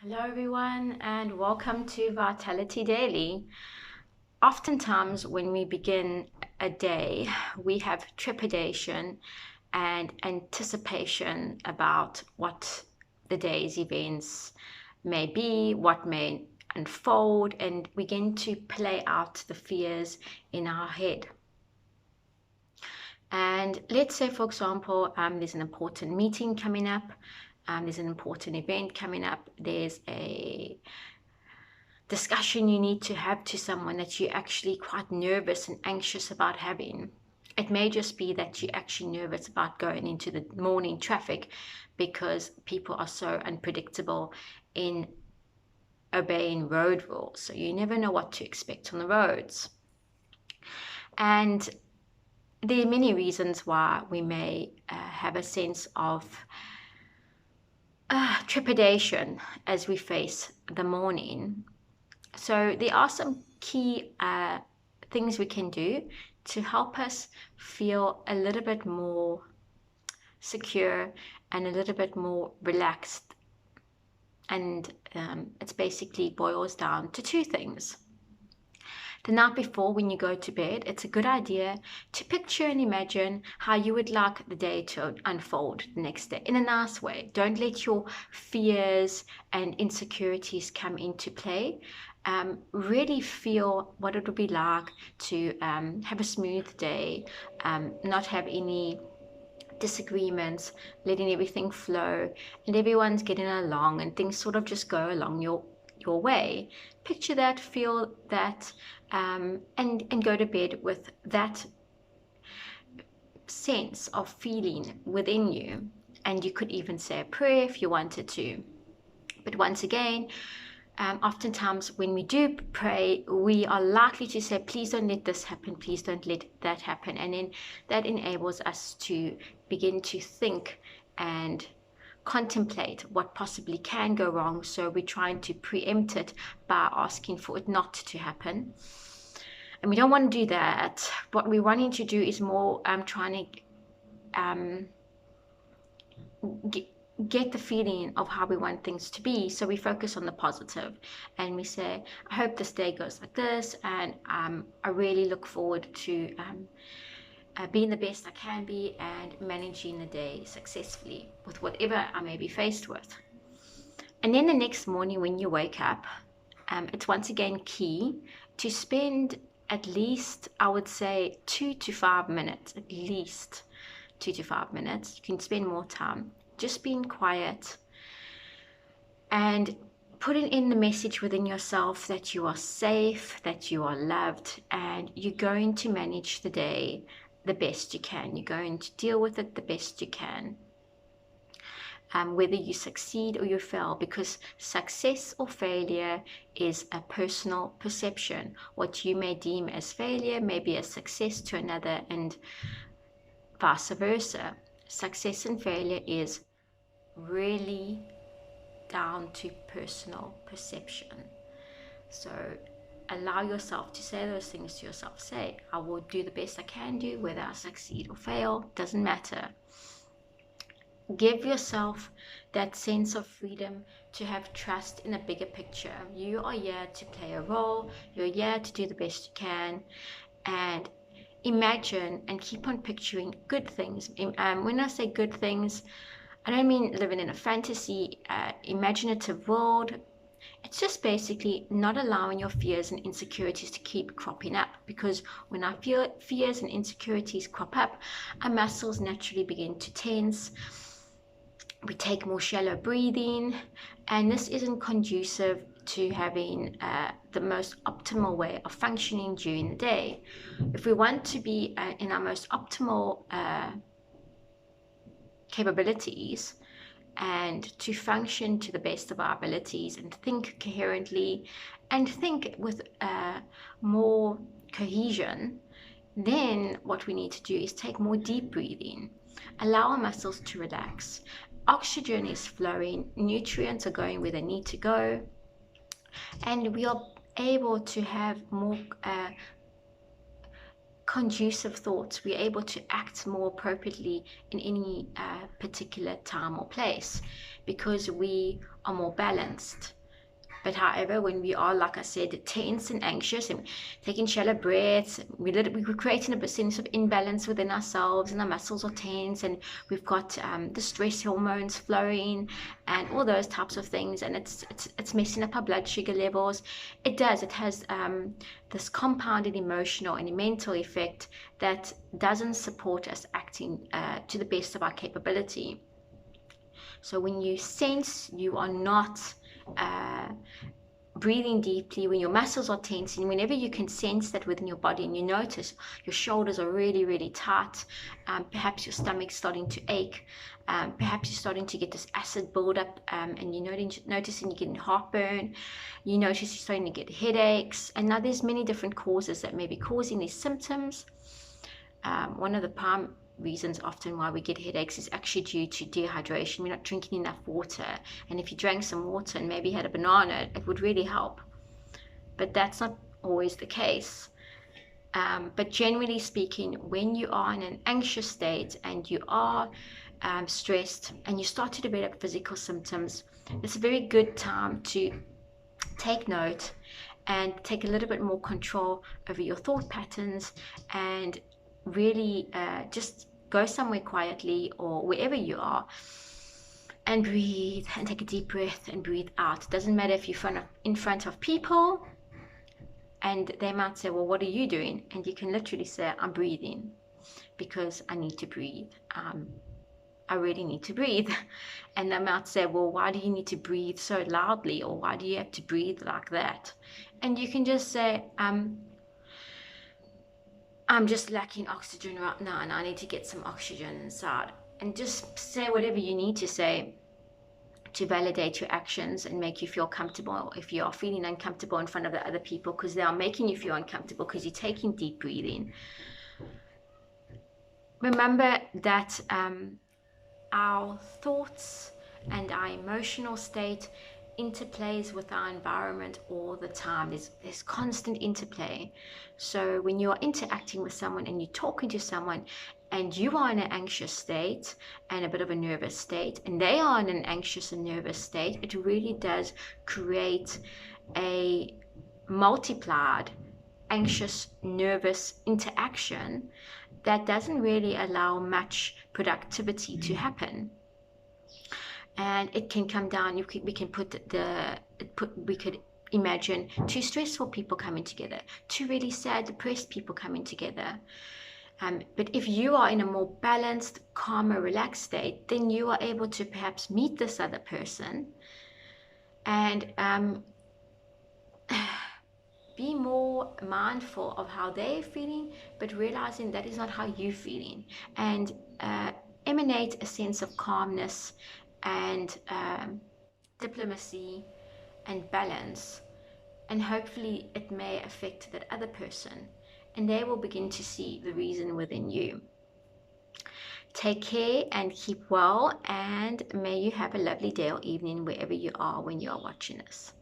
Hello, everyone, and welcome to Vitality Daily. Oftentimes, when we begin a day, we have trepidation and anticipation about what the day's events may be, what may unfold, and begin to play out the fears in our head. And let's say, for example, there's an important meeting coming up, there's an important event coming up, there's a discussion you need to have to someone that you're actually quite nervous and anxious about having. It may just be that you're actually nervous about going into the morning traffic because people are so unpredictable in obeying road rules. So you never know what to expect on the roads. And there are many reasons why we may have a sense of trepidation as we face the morning. So there are some key things we can do to help us feel a little bit more secure and a little bit more relaxed. And it basically boils down to two things. The night before, when you go to bed, it's a good idea to picture and imagine how you would like the day to unfold the next day in a nice way. Don't let your fears and insecurities come into play. Really feel what it would be like to have a smooth day, not have any disagreements, letting everything flow, and everyone's getting along, and things sort of just go along your way. Picture that, feel that, and go to bed with that sense of feeling within you. And you could even say a prayer if you wanted to. But once again, oftentimes when we do pray, we are likely to say, please don't let this happen, please don't let that happen. And then that enables us to begin to think and contemplate what possibly can go wrong. So we're trying to preempt it by asking for it not to happen. And we don't want to do that. What we're wanting to do is more trying to get the feeling of how we want things to be. So we focus on the positive and we say, I hope this day goes like this, and I really look forward to being the best I can be and managing the day successfully with whatever I may be faced with. And then the next morning when you wake up, it's once again key to spend at least, I would say, 2 to 5 minutes, at least 2 to 5 minutes. You can spend more time just being quiet and putting in the message within yourself that you are safe, that you are loved, and you're going to manage the day the best you can. You're going to deal with it the best you can. Whether you succeed or you fail, because success or failure is a personal perception. What you may deem as failure may be a success to another, and vice versa. Success and failure is really down to personal perception. So allow yourself to say those things to yourself. Say, I will do the best I can do, whether I succeed or fail, doesn't matter. Give yourself that sense of freedom to have trust in a bigger picture. You are here to play a role, you're here to do the best you can, and imagine and keep on picturing good things. When I say good things, I don't mean living in a fantasy, imaginative world. It's just basically not allowing your fears and insecurities to keep cropping up, because when our fears and insecurities crop up, our muscles naturally begin to tense. We take more shallow breathing, and this isn't conducive to having the most optimal way of functioning during the day. If we want to be in our most optimal capabilities and to function to the best of our abilities and think coherently and think with more cohesion, then what we need to do is take more deep breathing, allow our muscles to relax. Oxygen is flowing, nutrients are going where they need to go, and we are able to have more conducive thoughts, we're able to act more appropriately in any particular time or place because we are more balanced. But however, when we are, like I said, tense and anxious and taking shallow breaths, we're creating a sense of imbalance within ourselves, and our muscles are tense, and we've got the stress hormones flowing and all those types of things, and it's messing up our blood sugar levels. It has this compounded emotional and mental effect that doesn't support us acting to the best of our capability. So when you sense you are not breathing deeply, when your muscles are tense, and whenever you can sense that within your body and you notice your shoulders are really, really tight, perhaps your stomach's starting to ache, perhaps you're starting to get this acid buildup, and you're noticing you're getting heartburn, you notice you're starting to get headaches, and now there's many different causes that may be causing these symptoms. One of the prime reasons often why we get headaches is actually due to dehydration. We're not drinking enough water, and if you drank some water and maybe had a banana, it would really help, but that's not always the case. But generally speaking, when you are in an anxious state and you are stressed and you start to develop physical symptoms, it's a very good time to take note and take a little bit more control over your thought patterns, and really just go somewhere quietly or wherever you are and breathe and take a deep breath and breathe out. It doesn't matter if you're in front of people and they might say, well, what are you doing? And you can literally say, I'm breathing because I need to breathe. I really need to breathe. And they might say, well, why do you need to breathe so loudly? Or why do you have to breathe like that? And you can just say, I'm just lacking oxygen right now and I need to get some oxygen inside. And just say whatever you need to say to validate your actions and make you feel comfortable if you are feeling uncomfortable in front of the other people, because they are making you feel uncomfortable because you're taking deep breathing. Remember that our thoughts and our emotional state interplays with our environment all the time. There's constant interplay. So when you are interacting with someone and you're talking to someone and you are in an anxious state and a bit of a nervous state, and they are in an anxious and nervous state, it really does create a multiplied anxious, nervous interaction that doesn't really allow much productivity to happen. And it can come down, we could imagine two stressful people coming together, two really sad, depressed people coming together. But if you are in a more balanced, calmer, relaxed state, then you are able to perhaps meet this other person and be more mindful of how they're feeling, but realizing that is not how you're feeling, and emanate a sense of calmness and diplomacy and balance, and hopefully it may affect that other person and they will begin to see the reason within you. Take care and keep well, and may you have a lovely day or evening wherever you are when you are watching this.